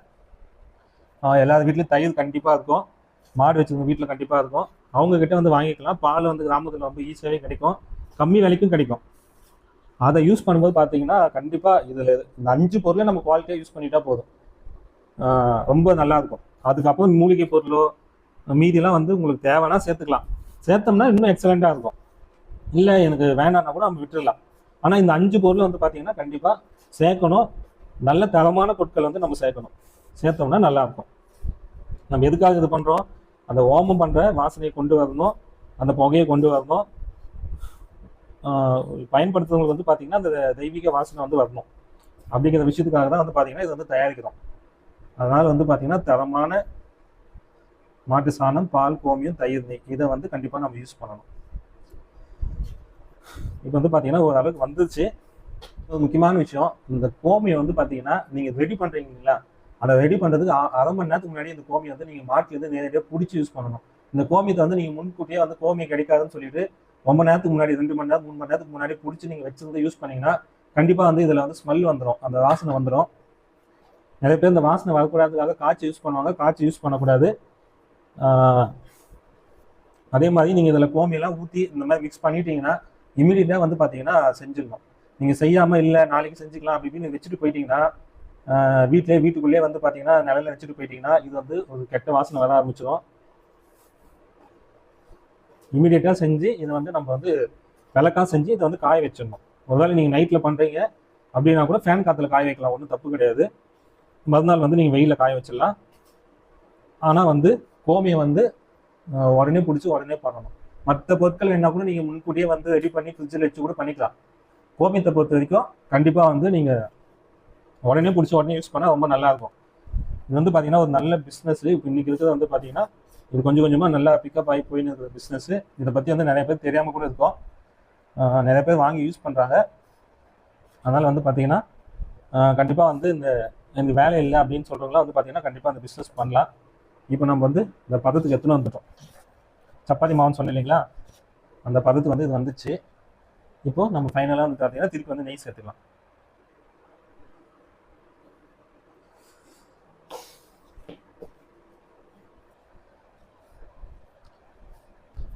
எல்லா வீட்லையும் தயிர் கண்டிப்பாக இருக்கும். மாடு வச்சுருக்க வீட்டில் கண்டிப்பாக இருக்கும். அவங்கக்கிட்ட வந்து வாங்கிக்கலாம். பால் வந்து கிராமத்தில் ரொம்ப ஈஸியாகவே கிடைக்கும், கம்மி விலைக்கும் கிடைக்கும். அதை யூஸ் பண்ணும்போது பார்த்தீங்கன்னா கண்டிப்பாக இதில் இந்த 5 பொருளை நம்ம குவாலிட்டியாக யூஸ் பண்ணிட்டா போதும், ரொம்ப நல்லாயிருக்கும். அதுக்கப்புறம் மூலிகை பொருளோ மீதியெல்லாம் வந்து உங்களுக்கு தேவைன்னா சேர்த்துக்கலாம். சேர்த்தோம்னா இன்னும் எக்ஸலண்ட்டாக இருக்கும். இல்லை எனக்கு வேண்டாம்னா கூட நம்ம விட்டுடலாம். ஆனால் இந்த 5 பொருள் வந்து பார்த்தீங்கன்னா கண்டிப்பாக சேர்க்கணும். நல்ல தரமான பொருட்கள் வந்து நம்ம சேர்க்கணும். சேர்த்தோம்னா நல்லாயிருக்கும். நம்ம எதுக்காக இது பண்ணுறோம்? அந்த ஹோமம் பண்ணுற வாசனையை கொண்டு வரணும், அந்த புகையை கொண்டு வரணும். பயன்படுத்துறவங்களுக்கு வந்து பார்த்தீங்கன்னா அந்த தெய்வீக வாசனை வந்து வரணும். அப்படிங்கிற விஷயத்துக்காக தான் வந்து பார்த்தீங்கன்னா இது வந்து தயாரிக்கிறோம். அதனால் வந்து பார்த்தீங்கன்னா தரமான மாட்டு சாணம், பால், கோமியம், தயிர், நெய் இதை வந்து கண்டிப்பாக நம்ம யூஸ் பண்ணணும். இப்போ வந்து பார்த்தீங்கன்னா ஓரளவுக்கு வந்துருச்சு. ஒரு முக்கியமான விஷயம், இந்த கோமியம் வந்து பார்த்தீங்கன்னா நீங்கள் ரெடி பண்ணுறீங்களா, அதை ரெடி பண்ணுறதுக்கு அரை மணி நேரத்துக்கு முன்னாடி இந்த கோமியம் வந்து நீங்கள் மாட்டிலேருந்து நேரடியாக பிடிச்சி யூஸ் பண்ணணும். இந்த கோமியத்தை வந்து நீங்கள் முன்கூட்டியே வந்து கோமியம் கிடைக்காதுன்னு சொல்லிட்டு ரொம்ப நேரத்துக்கு முன்னாடி 2 மணி நேரம் 3 மணி நேரத்துக்கு முன்னாடி பிடிச்சி நீங்கள் வச்சிருந்து யூஸ் பண்ணீங்கன்னா கண்டிப்பாக வந்து இதில் வந்து ஸ்மெல் வந்துடும், அந்த வாசனை வந்துடும். நிறைய பேர் இந்த வாசனை வரக்கூடாதுக்காக காய்ச்சி யூஸ் பண்ணுவாங்க. காய்ச்சி யூஸ் பண்ணக்கூடாது. அதே மாதிரி நீங்கள் இதில் கோமியெல்லாம் ஊற்றி இந்த மாதிரி மிக்ஸ் பண்ணிட்டீங்கன்னா இமீடியட்டாக வந்து பார்த்தீங்கன்னா செஞ்சிடணும். நீங்கள் செய்யாமல் இல்லை நாளைக்கு செஞ்சுக்கலாம் அப்படி இப்படின்னு வச்சுட்டு போயிட்டீங்கன்னா வீட்டுக்குள்ளேயே வந்து பார்த்தீங்கன்னா நிலையில வச்சுட்டு போயிட்டீங்கன்னா இது வந்து ஒரு கெட்ட வாசனை வர ஆரம்பிச்சிடும். இமீடியட்டாக செஞ்சு இதை வந்து நம்ம வந்து விளக்காக செஞ்சு இதை வந்து காய வச்சிடணும். ஒருவேளை நீங்கள் நைட்டில் பண்ணுறீங்க அப்படின்னா கூட ஃபேன் காற்றுல காய வைக்கலாம், ஒன்றும் தப்பு கிடையாது. மறுநாள் வந்து நீங்கள் வெயிலில் காய வச்சிடலாம். ஆனால் வந்து கோமியம் வந்து உடனே பிடிச்சி உடனே பண்ணணும். மற்ற பொருட்கள் என்ன கூட நீங்கள் முன்கூட்டியே வந்து ரெடி பண்ணி ஃப்ரிட்ஜில் வச்சு கூட பண்ணிக்கலாம். கோமியத்தை பொறுத்த வரைக்கும் கண்டிப்பாக வந்து நீங்கள் உடனே பிடிச்சி உடனே யூஸ் பண்ணால் ரொம்ப நல்லாயிருக்கும். இது வந்து பார்த்தீங்கன்னா ஒரு நல்ல பிஸ்னஸ். இப்போ இன்றைக்கி இருக்கிறது வந்து பார்த்தீங்கன்னா இது கொஞ்சம் கொஞ்சமாக நல்லா பிக்கப் ஆகி போயின்னு இருக்கிற பிஸ்னஸ். இதை பற்றி வந்து நிறைய பேர் தெரியாமல் கூட இருக்கும். நிறைய பேர் வாங்கி யூஸ் பண்ணுறாங்க. அதனால் வந்து பார்த்தீங்கன்னா கண்டிப்பாக வந்து இந்த வேலை இல்லை அப்படின்னு சொல்கிறவங்களாம் வந்து பார்த்தீங்கன்னா கண்டிப்பாக அந்த பிஸ்னஸ் பண்ணலாம். இப்போ நம்ம வந்து இந்த பதத்துக்கு எத்தனை வந்துட்டோம். சப்பாத்தி மாவுன்னு சொன்னேன் இல்லைங்களா, அந்த பதத்துக்கு வந்து இது வந்துச்சு. இப்போது நம்ம ஃபைனலாக வந்து பார்த்தீங்கன்னா திருப்பி வந்து நெய் சேர்த்துக்கலாம்.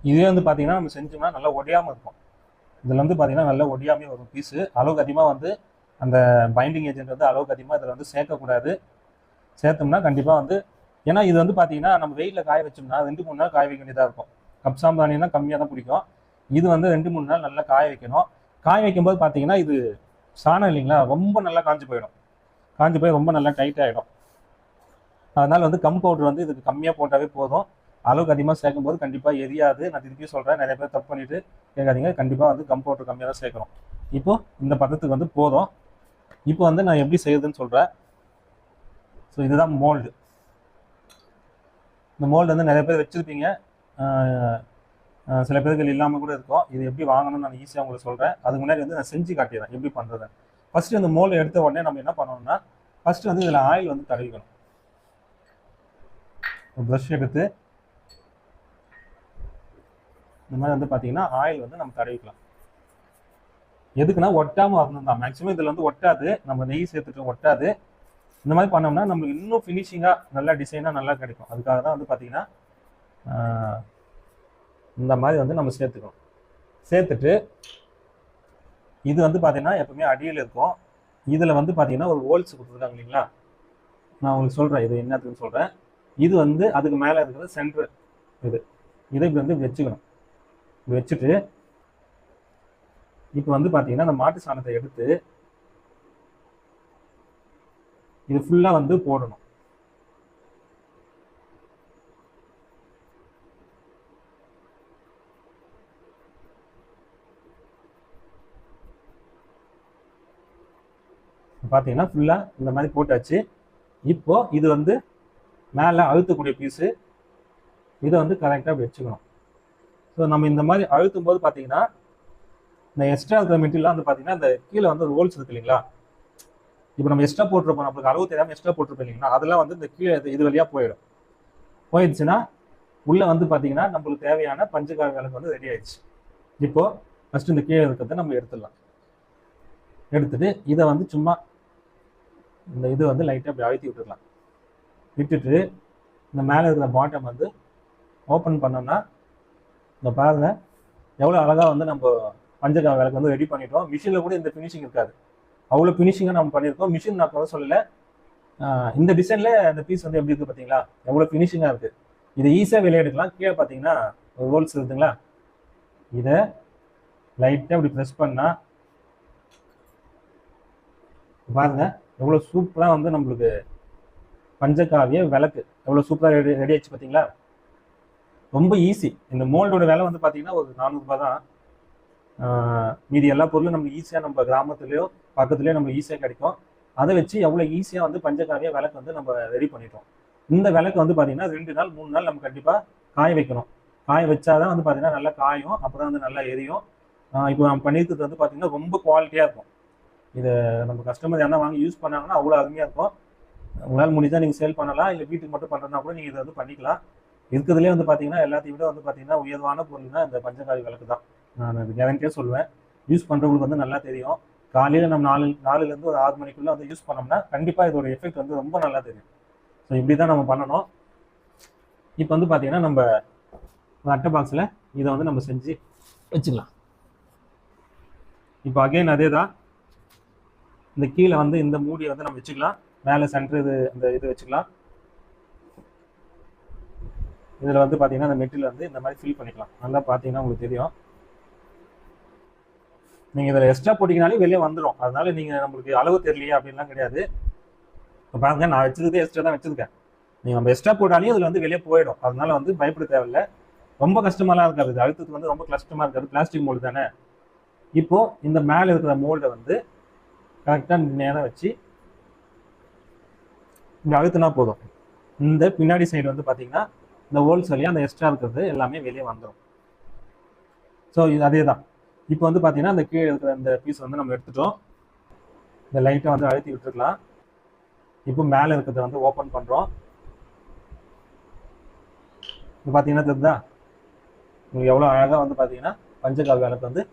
இதே வந்து பார்த்தீங்கன்னா நம்ம செஞ்சோம்னா நல்லா ஒடியாமல் இருக்கும். இதில் வந்து பார்த்தீங்கன்னா நல்லா ஒடியாமே வரும் பீஸு. அளவுக்கு அதிகமாக வந்து அந்த பைண்டிங் ஏஜென்ட் வந்து அளவுக்கு அதிகமாக இதில் வந்து சேர்க்கக்கூடாது. சேர்த்தோம்னா கண்டிப்பாக வந்து ஏன்னா இது வந்து பார்த்தீங்கன்னா நம்ம வெயிலில் காய வச்சோம்னா 2-3 நாள் காய வைக்க வேண்டியதாக இருக்கும். கப் சாம்பிராணினா கம்மியாக தான் பிடிக்கும். இது வந்து 2-3 நாள் நல்லா காய வைக்கணும். காய வைக்கும்போது பார்த்தீங்கன்னா இது சாணம் இல்லைங்களா, ரொம்ப நல்லா காஞ்சி போயிடும். காஞ்சி போய் ரொம்ப நல்லா டைட் ஆகிடும். அதனால் வந்து கம் பவுடர் வந்து இதுக்கு கம்மியாக போட்டாவே போதும். அளவுக்கு அதிகமாக சேர்க்கும் போது கண்டிப்பாக எரியாது. நான் திருப்பி சொல்கிறேன், நிறைய பேர் தப்பு பண்ணிட்டு கேட்காதீங்க. கண்டிப்பாக வந்து கம் பவுடர் கம்மியாக தான் சேர்க்கணும். இப்போது இந்த பதத்துக்கு வந்து போதும். இப்போ வந்து நான் எப்படி செய்யுதுன்னு சொல்கிறேன். ஸோ இதுதான் மோல்டு. இந்த மோல்டு வந்து நிறைய பேர் வச்சுருப்பீங்க, சில பேர்கள் இல்லாமல் கூட இருக்கும். இது எப்படி வாங்கணும்னு நான் ஈஸியாக உங்களுக்கு சொல்கிறேன். அதுக்கு முன்னாடி வந்து நான் செஞ்சு காட்டிடுறேன் எப்படி பண்ணுறது. ஃபஸ்ட்டு அந்த மோல்டு எடுத்த உடனே நம்ம என்ன பண்ணணும்னா ஃபஸ்ட்டு வந்து இதில் ஆயில் வந்து தடவிக்கணும். ஒரு ப்ரஷ் எடுத்து இந்த மாதிரி வந்து பார்த்தீங்கன்னா ஆயில் வந்து நம்ம தடவிக்கலாம். எதுக்குன்னா ஒட்டாமல் வரணும் தான். மேக்ஸிமம் இதில் வந்து ஒட்டாது, நம்ம நெய் சேர்த்துட்டு ஒட்டாது. இந்த மாதிரி பண்ணோம்னா நம்மளுக்கு இன்னும் ஃபினிஷிங்காக நல்லா டிசைனாக நல்லா கிடைக்கும். அதுக்காக தான் வந்து பார்த்தீங்கன்னா இந்த மாதிரி வந்து நம்ம சேர்த்துக்கணும். சேர்த்துட்டு இது வந்து பார்த்தீங்கன்னா எப்பவுமே அடியில் இருக்கும். இதில் வந்து பார்த்தீங்கன்னா ஒரு ஹோல்ஸ் கொடுத்துருக்காங்க இல்லைங்களா, நான் உங்களுக்கு சொல்கிறேன் இது என்னத்துக்குன்னு சொல்கிறேன். இது வந்து அதுக்கு மேலே இருக்கிறது சென்டர். இதை இப்படி வந்து வச்சுக்கணும். இப்படி வச்சுட்டு இப்போ வந்து பார்த்தீங்கன்னா அந்த மாட்டு சாணத்தை எடுத்து இது ஃபுல்லாக வந்து போடணும். பார்த்தீங்கன்னா ஃபுல்லாக இந்த மாதிரி போட்டாச்சு. இப்போ இது வந்து மேலே அழுத்தக்கூடிய பீஸு, இதை வந்து கரெக்டாக வச்சுக்கணும். ஸோ நம்ம இந்த மாதிரி அழுத்தும் போது பார்த்தீங்கன்னா இந்த எக்ஸ்ட்ரா இருக்கிற மெட்டீரியல் வந்து பார்த்தீங்கன்னா இந்த கீழே வந்து ரோல்ஸ் இருக்கு இல்லைங்களா, இப்போ நம்ம எக்ஸ்ட்ரா போட்டிருப்போம், நம்மளுக்கு அளவு தெரியாமல் எக்ஸ்ட்ரா போட்டிருப்போம் இல்லைங்களா, அதெல்லாம் வந்து இந்த கீழே இது வழியாக போயிடும். போயிடுச்சுன்னா உள்ளே வந்து பார்த்தீங்கன்னா நம்மளுக்கு தேவையான பஞ்சகார விளக்கு வந்து ரெடி ஆயிடுச்சு. இப்போது ஃபஸ்ட்டு இந்த கீழே இருக்கிறத நம்ம எடுத்துடலாம். எடுத்துட்டு இதை வந்து சும்மா இந்த இது வந்து லைட்டாக அப்படி அழுத்தி விட்டுடலாம். விட்டுட்டு இந்த மேலே இருக்கிற பாட்டம் வந்து ஓப்பன் பண்ணோம்னா இந்த பாருங்கள் எவ்வளோ அழகாக வந்து நம்ம பஞ்சகார விளக்கு வந்து ரெடி பண்ணிட்டோம். மிஷினில் கூட இந்த ஃபினிஷிங் இருக்காது, அவ்வளோ ஃபினிஷிங்காக நம்ம பண்ணியிருக்கோம். மிஷின் நான் கூட சொல்லலை. இந்த டிசைனில் இந்த பீஸ் வந்து எப்படி இருக்குது பார்த்தீங்களா, எவ்வளோ ஃபினிஷிங்காக இருக்குது. இதை ஈஸியாக வெளியே எடுக்கலாம். கீழே பார்த்தீங்கன்னா ஒரு ஹோல்ஸ் இருக்குதுங்களா, இதை லைட்டாக இப்படி ப்ரெஸ் பண்ணால் பாருங்க எவ்வளோ சூப்பராக வந்து நம்மளுக்கு பஞ்சகாவிய விளக்கு எவ்வளோ சூப்பராக ரெடி ஆச்சு பார்த்தீங்களா. ரொம்ப ஈஸி. இந்த மோல்டோட விலை வந்து பார்த்தீங்கன்னா ஒரு 400 ரூபாய் தான். மீதி எல்லா பொருளும் நம்ம ஈஸியாக நம்ம கிராமத்துலேயோ பக்கத்துலேயோ நம்ம ஈஸியாக கிடைக்கும். அதை வச்சு எவ்வளோ ஈஸியாக வந்து பஞ்சகாவிய விளக்கு வந்து நம்ம ரெடி பண்ணிட்டோம். இந்த விளக்கு வந்து பார்த்தீங்கன்னா 2 நாள் 3 நாள் நம்ம கண்டிப்பாக காய வைக்கணும். காய வச்சாதான் வந்து பார்த்தீங்கன்னா நல்லா காயும், அப்போ தான் வந்து நல்லா எரியும். இப்போ நம்ம பண்ணியிருக்கிறது வந்து பார்த்தீங்கன்னா ரொம்ப குவாலிட்டியாக இருக்கும். இதை நம்ம கஸ்டமர் யாரா வாங்கி யூஸ் பண்ணாங்கன்னா அவ்வளோ அருமையாக இருக்கும். உங்களால் முடிஞ்சால் நீங்கள் சேல் பண்ணலாம், இல்லை வீட்டுக்கு மட்டும் பண்ணுறதுனா கூட நீங்கள் இதை வந்து பண்ணிக்கலாம். இருக்கிறதுலே வந்து பார்த்தீங்கன்னா எல்லாத்தையும் விட வந்து பார்த்தீங்கன்னா உயர்வான பொருள்னா இந்த பஞ்சகாவி விளக்கு தான். நான் அது கேரண்டியாக சொல்லுவேன். யூஸ் பண்ணுறவங்களுக்கு வந்து நல்லா தெரியும். காலையில் நம்ம 4லேருந்து ஒரு 6 மணிக்குள்ளே வந்து யூஸ் பண்ணோம்னா கண்டிப்பாக இதோட எஃபெக்ட் வந்து ரொம்ப நல்லா தெரியும். ஸோ இப்படி தான் நம்ம பண்ணணும். இப்போ வந்து பார்த்தீங்கன்னா நம்ம அட்டை பாக்ஸில் இதை வந்து நம்ம செஞ்சு வச்சுக்கலாம். இப்போ அகைன் அதே தான். இந்த கீழே வந்து இந்த மூடியை வந்து நம்ம வச்சுக்கலாம். மேலே சென்டர் இது வச்சுக்கலாம். இதில் வந்து பார்த்தீங்கன்னா இந்த மெட்டீரியல் வந்து இந்த மாதிரி ஃபில் பண்ணிக்கலாம். நல்லா பார்த்தீங்கன்னா உங்களுக்கு தெரியும். நீங்கள் இதில் எக்ஸ்ட்ரா போட்டிங்கனாலே வெளியே வந்துடும். அதனால நீங்கள் நம்மளுக்கு அளவு தெரியலையே அப்படின்லாம் கிடையாது. இப்போ பாருங்க, நான் வச்சிருக்கே எக்ஸ்ட்ரா தான் வச்சிருக்கேன். நீங்கள் நம்ம எக்ஸ்ட்ரா போட்டாலே இதில் வந்து வெளியே போயிடும். அதனால வந்து பயப்பட தேவையில்லை. ரொம்ப கஷ்டமாலாம் இருக்காது. இது அழுத்தத்துக்கு வந்து ரொம்ப கஷ்டமாக இருக்காது. பிளாஸ்டிக் மோல்டு தானே. இப்போ இந்த மேலே இருக்கிற மோல்டை வந்து கரெக்டாக நேரம் வச்சு இங்கே அழுத்தினா போதும். இந்த பின்னாடி சைடு வந்து பார்த்தீங்கன்னா இந்த ஹோல்ஸ் வழியாக அந்த எக்ஸ்ட்ரா இருக்கிறது எல்லாமே வெளியே வந்துடும். ஸோ இது அதே தான். இப்போ வந்து பார்த்தீங்கன்னா அந்த கீழே இருக்கிற இந்த பீஸ் வந்து நம்ம எடுத்துட்டோம். இந்த லைட்டை வந்து அழுத்தி விட்டுருக்கலாம். இப்போ மேலே இருக்கிறத வந்து ஓப்பன் பண்ணுறோம். இப்போ பார்த்தீங்கன்னா தெரியுதா உங்களுக்கு எவ்வளோ அழகாக வந்து பார்த்தீங்கன்னா பஞ்சகாவி விளக்கு வந்து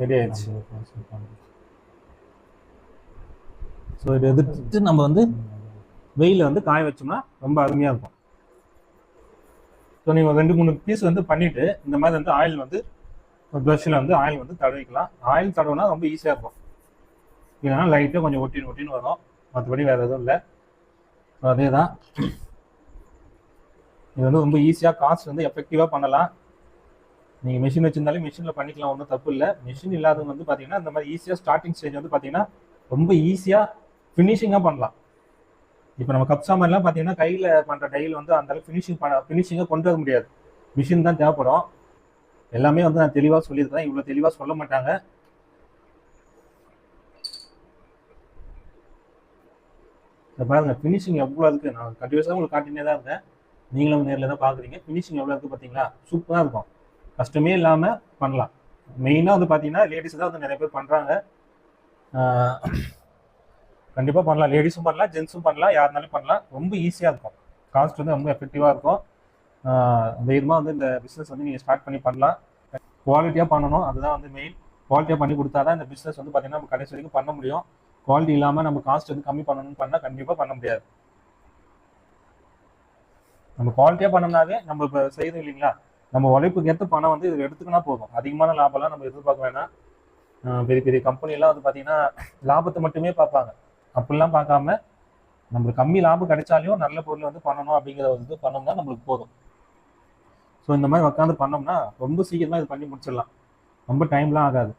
ரெடி ஆயிடுச்சு. ஸோ இதை எதிர்த்து நம்ம வந்து வெயிலில் வந்து காய வச்சோம்னா ரொம்ப அருமையாக இருக்கும். ஸோ நீங்கள் 2-3 பீஸ் வந்து பண்ணிவிட்டு இந்த மாதிரி வந்து ஆயில் வந்து ஒரு ப்ரஷ்ஷில் வந்து ஆயில் வந்து தடவிக்கலாம். ஆயில் தடவுனா ரொம்ப ஈஸியாக இருக்கும். இல்லைனா லைட்டாக கொஞ்சம் ஒட்டின்னு வரும். மற்றபடி வேறு எதுவும் இல்லை. ஸோ அதே தான். இது வந்து ரொம்ப ஈஸியாக காஸ்ட் வந்து எஃபெக்டிவாக பண்ணலாம். நீங்கள் மிஷின் வச்சுருந்தாலே மிஷினில் பண்ணிக்கலாம், ஒன்றும் தப்பு இல்லை. மிஷின் இல்லாதவங்க வந்து பார்த்தீங்கன்னா இந்த மாதிரி ஈஸியாக ஸ்டார்டிங் ஸ்டேஜ் வந்து பார்த்தீங்கன்னா ரொம்ப ஈஸியாக ஃபினிஷிங்காக பண்ணலாம். இப்போ நம்ம கப் சாமான்லாம் பார்த்தீங்கன்னா கையில் பண்ணுற டைல் வந்து அந்த அளவுக்கு ஃபினிஷிங்காக கொண்டு வர முடியாது. மிஷின் தான் தேவைப்படும். எல்லாமே வந்து நான் தெளிவாக சொல்லியிருக்கேன். இவ்வளோ தெளிவாக சொல்ல மாட்டாங்க. இதை பாருங்க ஃபினிஷிங் எவ்வளோ இருக்குது. நான் கண்டினியூஸாக உங்களுக்கு காட்டினே தான் இருக்கேன். நீங்களும் நேரில் தான் பார்க்குறீங்க. ஃபினிஷிங் எவ்வளோ இருக்குது பார்த்தீங்களா. சூப்பராக இருக்கும். கஷ்டமே இல்லாமல் பண்ணலாம். மெயினாக வந்து பார்த்தீங்கன்னா லேடிஸ் தான் வந்து நிறைய பேர் பண்ணுறாங்க. கண்டிப்பாக பண்ணலாம். லேடிஸும் பண்ணலாம், ஜென்ஸும் பண்ணலாம், யாருனாலும் பண்ணலாம். ரொம்ப ஈஸியாக இருக்கும். காஸ்ட் வந்து ரொம்ப எஃபெக்டிவாக இருக்கும். தைரியமாக வந்து இந்த பிஸ்னஸ் வந்து நீங்கள் ஸ்டார்ட் பண்ணி பண்ணலாம். குவாலிட்டியாக பண்ணணும், அதுதான் வந்து மெயின். குவாலிட்டியாக பண்ணி கொடுத்தா தான் இந்த பிஸ்னஸ் வந்து பார்த்தீங்கன்னா நம்ம கடைசி வரைக்கும் பண்ண முடியும். குவாலிட்டி இல்லாமல் நம்ம காஸ்ட் வந்து கம்மி பண்ணணும்னு பண்ணால் கண்டிப்பாக பண்ண முடியாது. நம்ம குவாலிட்டியாக பண்ணோம்னாவே நம்ம இப்போ செய்யணும் இல்லைங்களா, நம்ம உழைப்புக்கு ஏற்ற பணம் வந்து இது எடுத்துக்கினா போதும். அதிகமான லாபம்லாம் நம்ம எதிர்பார்க்க வேணாம். பெரிய பெரிய கம்பெனிலாம் வந்து பார்த்தீங்கன்னா லாபத்தை மட்டுமே பார்ப்பாங்க. அப்படிலாம் பார்க்காம நம்மளுக்கு கம்மி லாபம் கிடைச்சாலையும் நல்ல பொருள் வந்து பண்ணணும் அப்படிங்கிற வந்து பண்ணோம்னா நம்மளுக்கு போதும். ஸோ இந்த மாதிரி உட்காந்து பண்ணோம்னா ரொம்ப சீக்கிரமாக இது பண்ணி முடிச்சிடலாம். ரொம்ப டைம்லாம் ஆகாது.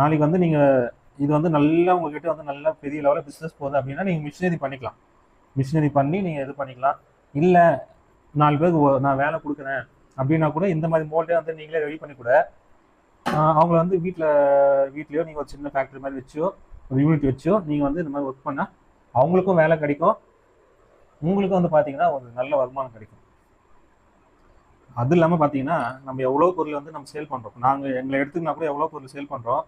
நாளைக்கு வந்து நீங்கள் இது வந்து நல்லா உங்ககிட்ட வந்து நல்லா பெரிய லெவலில் பிஸ்னஸ் போகுது அப்படின்னா நீங்கள் மிஷினரி பண்ணிக்கலாம். மிஷினரி பண்ணி நீங்கள் இது பண்ணிக்கலாம். இல்லை 4 பேருக்கு நான் வேலை கொடுக்குறேன் அப்படின்னா கூட இந்த மாதிரி மோல்டே வந்து நீங்களே ரெடி பண்ணி கூட அவங்கள வந்து வீட்லேயோ நீங்கள் ஒரு சின்ன ஃபேக்ட்ரி மாதிரி வச்சோ ஒரு யூனிட் வச்சோ நீங்கள் வந்து இந்த மாதிரி ஒர்க் பண்ணால் அவங்களுக்கும் வேலை கிடைக்கும், உங்களுக்கும் வந்து பார்த்தீங்கன்னா ஒரு நல்ல வருமானம் கிடைக்கும். அது இல்லாமல் பார்த்தீங்கன்னா நம்ம எவ்வளோ பொருள் வந்து நம்ம சேல் பண்ணுறோம். எங்களை எடுத்துக்கினா கூட எவ்வளோ பொருள் சேல் பண்ணுறோம்.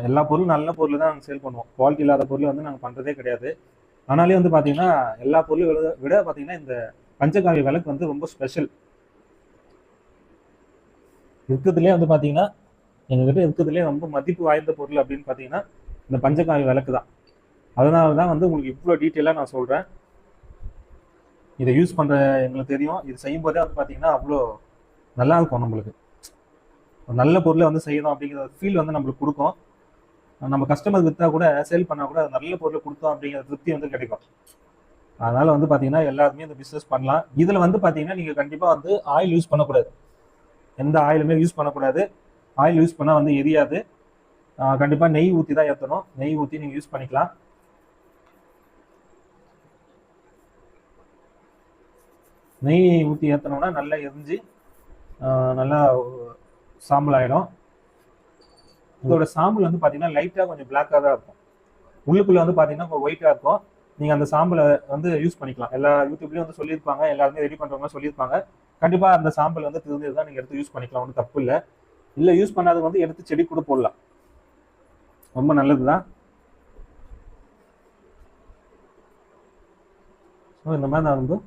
எல்லா பொருளும் நல்ல பொருள் தான் நாங்கள் சேல் பண்ணுவோம். குவாலிட்டி இல்லாத பொருள் வந்து நாங்கள் பண்ணுறதே கிடையாது. ஆனாலே வந்து பார்த்தீங்கன்னா எல்லா பொருளும் விட பார்த்தீங்கன்னா இந்த பஞ்சகாவிய விளக்கு வந்து ரொம்ப ஸ்பெஷல். இருக்கிறதுலே வந்து பார்த்தீங்கன்னா எங்ககிட்ட இருக்கிறதுலே ரொம்ப மதிப்பு வாய்ந்த பொருள் அப்படின்னு பார்த்தீங்கன்னா இந்த பஞ்சகாவிய விளக்கு தான். அதனால தான் வந்து உங்களுக்கு இவ்வளோ டீட்டெயிலாக நான் சொல்கிறேன். இதை யூஸ் பண்ணுற எங்களுக்கு தெரியும். இது செய்யும்போதே வந்து பார்த்தீங்கன்னா அவ்வளோ நல்லா இருக்கும். நம்மளுக்கு நல்ல பொருளை வந்து செய்யணும் அப்படிங்கிற ஃபீல் வந்து நம்மளுக்கு கொடுக்கும். நம்ம கஸ்டமர் விற்றா கூட சேல் பண்ணால் கூட நல்ல பொருளை கொடுத்தோம் அப்படிங்கிற திருப்தி வந்து கிடைக்கும். அதனால வந்து பார்த்தீங்கன்னா எல்லாருமே இந்த பிஸ்னஸ் பண்ணலாம். இதில் வந்து பார்த்தீங்கன்னா நீங்கள் கண்டிப்பாக வந்து ஆயில் யூஸ் பண்ணக்கூடாது. எந்த ஆயிலுமே யூஸ் பண்ணக்கூடாது. ஆயில் யூஸ் பண்ணால் வந்து எரியாது. கண்டிப்பாக நெய் ஊற்றி தான் ஏற்றணும். நெய் ஊற்றி நீங்கள் யூஸ் பண்ணிக்கலாம். நெய் ஊற்றி ஏற்றணும்னா நல்லா எரிஞ்சு நல்லா சாம்பல் ஆகிடும். இதோட சாம்பல் வந்து பார்த்தீங்கன்னா லைட்டாக கொஞ்சம் பிளாக்காக தான் இருக்கும். உள்ளுக்குள்ளே வந்து பார்த்தீங்கன்னா ஒயிட்டாக இருக்கும். நீங்கள் அந்த சாம்பலை வந்து யூஸ் பண்ணிக்கலாம். எல்லா யூடியூப்லேயும் வந்து சொல்லியிருப்பாங்க, எல்லாருமே ரெடி பண்ணுறவங்க சொல்லியிருப்பாங்க. கண்டிப்பாக அந்த சாம்பல் வந்து தெரிஞ்சது தான் நீங்கள் எடுத்து யூஸ் பண்ணிக்கலாம். ஒன்றும் தப்பு இல்லை. இல்லை யூஸ் பண்ணாத வந்து எடுத்து செடி கூட போடலாம். ரொம்ப நல்லது தான். ஸோ இந்த மாதிரி நான் வந்து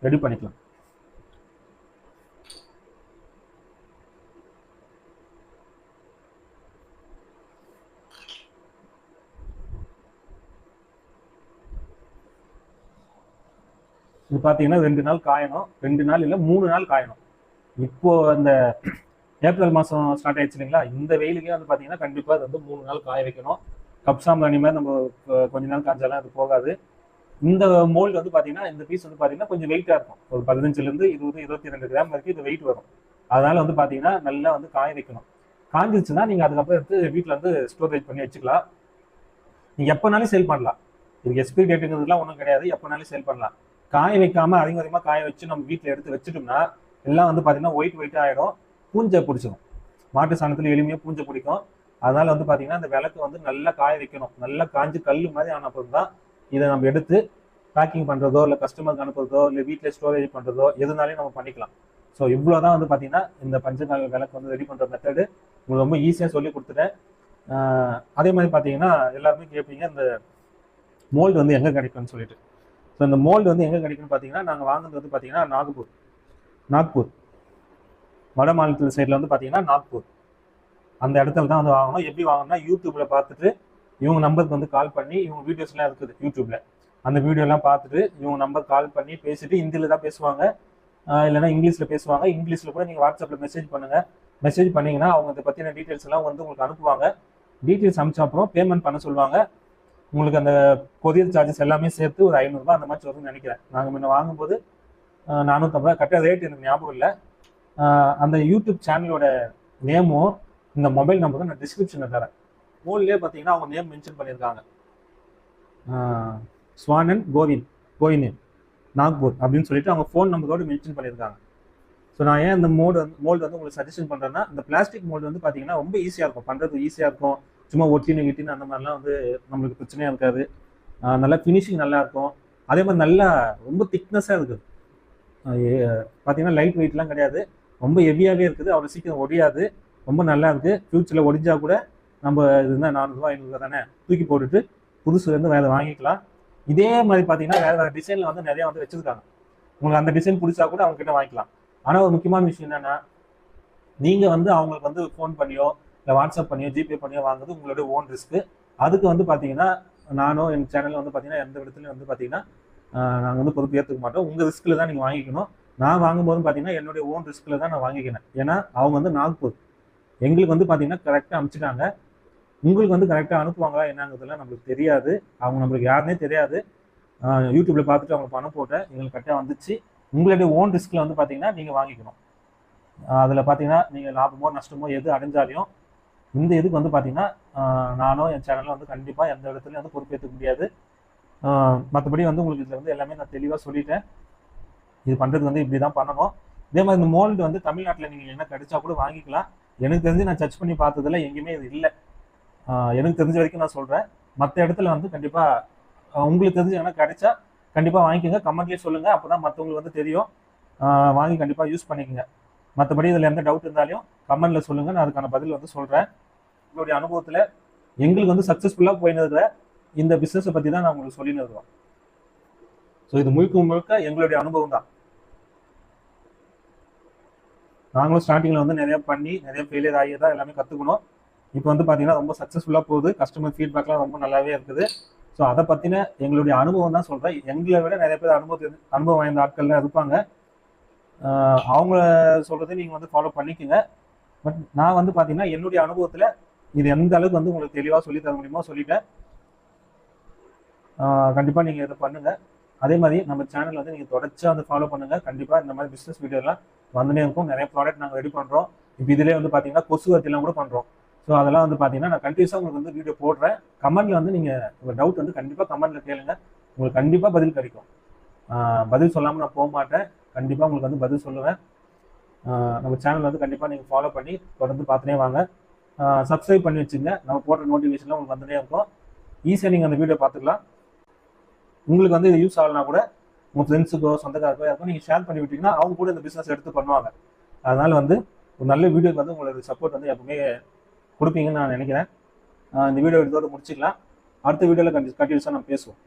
ரெடி பண்ணிக்கலாம். இது பார்த்தீங்கன்னா 2 நாள் காயணும். 2 நாள் இல்லை 3 நாள் காயணும். இப்போ இந்த ஏப்ரல் மாதம் ஸ்டார்ட் ஆயிடுச்சு இல்லைங்களா? இந்த வெயிலுக்கே வந்து பார்த்தீங்கன்னா கண்டிப்பாக அது வந்து 3 நாள் காய வைக்கணும். கப் சாம்பிராணி மாதிரி நம்ம கொஞ்ச நாள் காய்ச்சாலும் அது போகாது. இந்த மோல்டு வந்து பார்த்தீங்கன்னா இந்த பீஸ் வந்து பார்த்தீங்கன்னா கொஞ்சம் வெயிட்டாக இருக்கும். ஒரு 15லேருந்து 20, 22 கிராம் வரைக்கும் இது வெயிட் வரும். அதனால வந்து பார்த்தீங்கன்னா நல்லா வந்து காய வைக்கணும். காஞ்சிருச்சுன்னா நீங்கள் அதுக்கப்புறம் எடுத்து வீட்டில் வந்து ஸ்டோரேஜ் பண்ணி வச்சுக்கலாம். நீங்கள் எப்போனாலும் சேல் பண்ணலாம். இதுக்கு எக்ஸ்பிரி டேட்டுங்கிறதுலாம் ஒன்றும் கிடையாது. எப்போனாலும் சேல் பண்ணலாம். காய வைக்காம அதிகமாக காய வச்சு நம்ம வீட்டில் எடுத்து வச்சுட்டோம்னா எல்லாம் வந்து பார்த்தீங்கன்னா ஒயிட் ஆகிடும். பூஞ்சை பிடிச்சிடும். மாட்டு சாணத்தில் எளிமையாக பூஞ்சை பிடிக்கும். அதனால வந்து பார்த்தீங்கன்னா இந்த விளக்கு வந்து நல்லா காய வைக்கணும். நல்லா காஞ்சி கல் மாதிரி ஆன அப்புறம் தான் இதை நம்ம எடுத்து பேக்கிங் பண்ணுறதோ இல்லை கஸ்டமருக்கு அனுப்புறதோ இல்லை வீட்டில் ஸ்டோரேஜ் பண்ணுறதோ எதுனாலையும் நம்ம பண்ணிக்கலாம். ஸோ இவ்வளோ தான் வந்து பார்த்தீங்கன்னா இந்த பஞ்சகால விளக்கு வந்து ரெடி பண்ணுற மெத்தடு உங்களுக்கு ரொம்ப ஈஸியாக சொல்லி கொடுத்துட்டேன். அதே மாதிரி பார்த்தீங்கன்னா எல்லாருமே கேட்பீங்க இந்த மோல்டு வந்து எங்கே கிடைக்கும்னு சொல்லிட்டு. ஸோ இந்த மோல்டு வந்து எங்கே கிடைக்குன்னு பார்த்தீங்கன்னா நாங்கள் வாங்குறது வந்து பார்த்தீங்கன்னா நாக்பூர் வட மாநிலத்தில் சைடில் வந்து பார்த்தீங்கன்னா நாக்பூர் அந்த இடத்துல தான் வந்து வாங்கணும். எப்படி வாங்கணும்னா யூடியூப்ல பார்த்துட்டு இவங்க நம்பருக்கு வந்து கால் பண்ணி, இவங்க வீடியோஸ்லாம் இருக்குது யூடியூப்ல, அந்த வீடியோலாம் பார்த்துட்டு இவங்க நம்பர் கால் பண்ணி பேசிட்டு ஹிந்தியில் தான் பேசுவாங்க, இல்லைனா இங்கிலீஷில் பேசுவாங்க. இங்கிலீஷில் கூட நீங்கள் வாட்ஸ்அப்பில் மெசேஜ் பண்ணுங்கள். மெசேஜ் பண்ணிங்கன்னா அவங்க இதை பற்றின டீட்டெயில்ஸ் எல்லாம் வந்து உங்களுக்கு அனுப்புவாங்க. டீட்டெயில்ஸ் அனுப்பிச்ச அப்புறம் பேமெண்ட் பண்ண சொல்லுவாங்க. உங்களுக்கு அந்த கொரியர் சார்ஜஸ் எல்லாமே சேர்த்து ஒரு 500 ரூபாய் அந்த மாதிரி வரும்னு நினைக்கிறேன். நாங்கள் முன்ன வாங்கும்போது 450 கரெக்டாக ரேட் எனக்கு ஞாபகம் இல்லை. அந்த யூடியூப் சேனலோட நேமும் இந்த மொபைல் நம்பரும் நான் டிஸ்கிரிப்ஷனில் தரேன். மோல்லே பார்த்தீங்கன்னா அவங்க நேம் மென்ஷன் பண்ணியிருக்காங்க, ஸ்வானன் கோவின் நாக்பூர் அப்படின்னு சொல்லிட்டு அவங்க ஃபோன் நம்பரோடு மென்ஷன் பண்ணியிருக்காங்க. ஸோ நான் ஏன் இந்த மோல்டு வந்து உங்களுக்கு சஜஷன் பண்ணுறேன்னா, இந்த பிளாஸ்டிக் மோல்டு வந்து பார்த்தீங்கன்னா ரொம்ப ஈஸியாக இருக்கும், பண்ணுறது ஈஸியாக இருக்கும். சும்மா ஒட்டின்னு அந்த மாதிரிலாம் வந்து நம்மளுக்கு பிரச்சனையாக இருக்காது. நல்லா ஃபினிஷிங் நல்லா இருக்கும். அதே மாதிரி நல்லா ரொம்ப திக்னஸாக இருக்குது. பார்த்தீங்கன்னா லைட் வெயிட்லாம் கிடையாது, ரொம்ப ஹெவியாகவே இருக்குது. அவ்வளோ சீக்கிரம் ஒடியாது, ரொம்ப நல்லா இருக்குது. ஃபியூச்சரில் ஒடிஞ்சா கூட நம்ம இது இருந்தால் 400 ரூபா 500 ரூபா தானே, தூக்கி போட்டுட்டு புதுசுலேருந்து வேறு வாங்கிக்கலாம். இதே மாதிரி பார்த்தீங்கன்னா வேறு டிசைனில் வந்து நிறையா வந்து வச்சுருக்காங்க. உங்களுக்கு அந்த டிசைன் பிடிச்சா கூட அவங்ககிட்ட வாங்கிக்கலாம். ஆனால் ஒரு முக்கியமான விஷயம் என்னென்னா, நீங்கள் வந்து அவங்களுக்கு வந்து ஃபோன் பண்ணியோ இல்லை வாட்ஸ்அப் பண்ணியோ ஜிபே பண்ணியோ வாங்குறது உங்களோட ஓன் ரிஸ்க்கு. அதுக்கு வந்து பார்த்தீங்கன்னா நானும் என் சேனலில் வந்து பார்த்தீங்கன்னா எந்த இடத்துலையும் வந்து பார்த்தீங்கன்னா நாங்கள் வந்து பொறுப்பு ஏற்றுக்க மாட்டோம். உங்கள் ரிஸ்கில் தான் நீங்கள் வாங்கிக்கணும். நான் வாங்கும்போது பார்த்தீங்கன்னா என்னுடைய ஓன் ரிஸ்கில் தான் நான் வாங்கிக்கினேன். ஏன்னா அவங்க வந்து நாக்பூர் எங்களுக்கு வந்து பார்த்தீங்கன்னா கரெக்டாக அனுப்பிச்சிட்டாங்க. உங்களுக்கு வந்து கரெக்டாக அனுப்புவாங்களா என்னங்கிறதுலாம் நம்மளுக்கு தெரியாது. அவங்க நம்மளுக்கு யாருன்னே தெரியாது. யூடியூப்ல பார்த்துட்டு அவங்க பணம் போட்டேன், எங்களுக்கு கரெக்டாக வந்துச்சு. உங்களுடைய ஓன் ரிஸ்கில் வந்து பார்த்தீங்கன்னா நீங்கள் வாங்கிக்கணும். அதில் பார்த்தீங்கன்னா நீங்கள் லாபமோ நஷ்டமோ எது அடைஞ்சாலையும் இந்த இதுக்கு வந்து பார்த்தீங்கன்னா நானும் என் சேனலில் வந்து கண்டிப்பாக எந்த இடத்துலையும் வந்து பொறுப்பேற்றுக்க முடியாது. மற்றபடி வந்து உங்களுக்கு இதில் வந்து எல்லாமே நான் தெளிவாக சொல்லிட்டேன். இது பண்ணுறது வந்து இப்படி தான் பண்ணணும். இதே மாதிரி இந்த மோல்டு வந்து தமிழ்நாட்டில் நீங்கள் என்ன கிடைச்சா கூட வாங்கிக்கலாம். எனக்கு தெரிஞ்சு நான் சர்ச் பண்ணி பார்த்ததில் எங்கேயுமே இது இல்லை. எனக்கு தெரிஞ்ச வரைக்கும் நான் சொல்கிறேன். மற்ற இடத்துல வந்து கண்டிப்பாக உங்களுக்கு தெரிஞ்சு என்ன கிடைச்சா கண்டிப்பாக வாங்கிக்கோங்க. கமெண்ட்லேயே சொல்லுங்கள், அப்போ தான் மற்றவங்களுக்கு வந்து தெரியும். வாங்கி கண்டிப்பாக யூஸ் பண்ணிக்கோங்க. மற்றபடி இதில் எந்த டவுட் இருந்தாலும் கமெண்ட்டில் சொல்லுங்கள், நான் அதுக்கான பதில் வந்து சொல்கிறேன். உங்களுடைய அனுபவத்தில் எங்களுக்கு வந்து சக்ஸஸ்ஃபுல்லாக போயினதுல இந்த பிஸ்னஸை பற்றி தான் நான் உங்களுக்கு சொல்லின்னு இருக்கோம். ஸோ இது முழுக்க எங்களுடைய அனுபவம் தான். நாங்களும் ஸ்டார்டிங்கில் வந்து நிறைய பண்ணி நிறைய ஃபெயிலியர் ஆகி தான் எல்லாமே கற்றுக்கணும். இப்போ வந்து பார்த்தீங்கன்னா ரொம்ப சக்ஸஸ்ஃபுல்லாக போகுது. கஸ்டமர் ஃபீட்பேக்லாம் ரொம்ப நல்லாவே இருக்குது. ஸோ அதை பற்றின எங்களுடைய அனுபவம் தான் சொல்கிறேன். எங்களை விட நிறைய பேர் அனுபவம் வாய்ந்த ஆட்கள்லாம் இருப்பாங்க. அவங்க சொல்கிறத நீங்கள் வந்து ஃபாலோ பண்ணிக்கோங்க. பட் நான் வந்து பார்த்தீங்கன்னா என்னுடைய அனுபவத்தில் இது எந்த அளவுக்கு வந்து உங்களுக்கு தெளிவாக சொல்லி தர முடியுமோ சொல்லிட்டேன். கண்டிப்பாக நீங்கள் இதை பண்ணுங்கள். அதே மாதிரி நம்ம சேனல் வந்து நீங்கள் தொடர்ச்சியாக வந்து ஃபாலோ பண்ணுங்கள். கண்டிப்பாக இந்த மாதிரி பிஸ்னஸ் வீடியோலாம் வந்துனே இருக்கும். நிறைய ப்ராடக்ட் நாங்கள் ரெடி பண்ணுறோம். இப்போ இதிலே வந்து பார்த்தீங்கன்னா கொசு வத்திலாம் கூட பண்ணுறோம். ஸோ அதெல்லாம் வந்து பார்த்தீங்கன்னா நான் கண்டிப்பாக உங்களுக்கு வந்து வீடியோ போடுறேன். கமெண்ட்டில் வந்து நீங்கள் உங்கள் டவுட் வந்து கண்டிப்பாக கமெண்ட்டில் கேளுங்க. உங்களுக்கு கண்டிப்பாக பதில் கிடைக்கும். பதில் சொல்லாமல் நான் போக மாட்டேன். கண்டிப்பாக உங்களுக்கு வந்து பதில் சொல்லுவேன். நம்ம சேனல் வந்து கண்டிப்பாக நீங்கள் ஃபாலோ பண்ணி தொடர்ந்து பார்த்துனே வாங்க. சப்ஸ்கிரைப் பண்ணி வச்சுங்க. நம்ம போடுற நோட்டிஃபிகேஷன்லாம் உங்களுக்கு வந்துட்டே இருக்கும். ஈஸியாக நீங்கள் அந்த வீடியோ பார்த்துக்கலாம். உங்களுக்கு வந்து இது யூஸ் ஆகலாம் கூட உங்கள் ஃப்ரெண்ட்ஸுக்கோ சொந்தக்காரக்கோ யாருக்கோ நீங்கள் ஷேர் பண்ணி விட்டீங்கன்னா அவங்க கூட இந்த பிஸ்னஸ் எடுத்து பண்ணுவாங்க. அதனால் வந்து ஒரு நல்ல வீடியோக்கு வந்து உங்களோட சப்போர்ட் வந்து எப்பவுமே கொடுப்பீங்கன்னு நான் நினைக்கிறேன். இந்த வீடியோ இதோட முடிச்சுக்கலாம். அடுத்த வீடியோவில் கண்டிப்பாக நம்ம பேசுவோம்.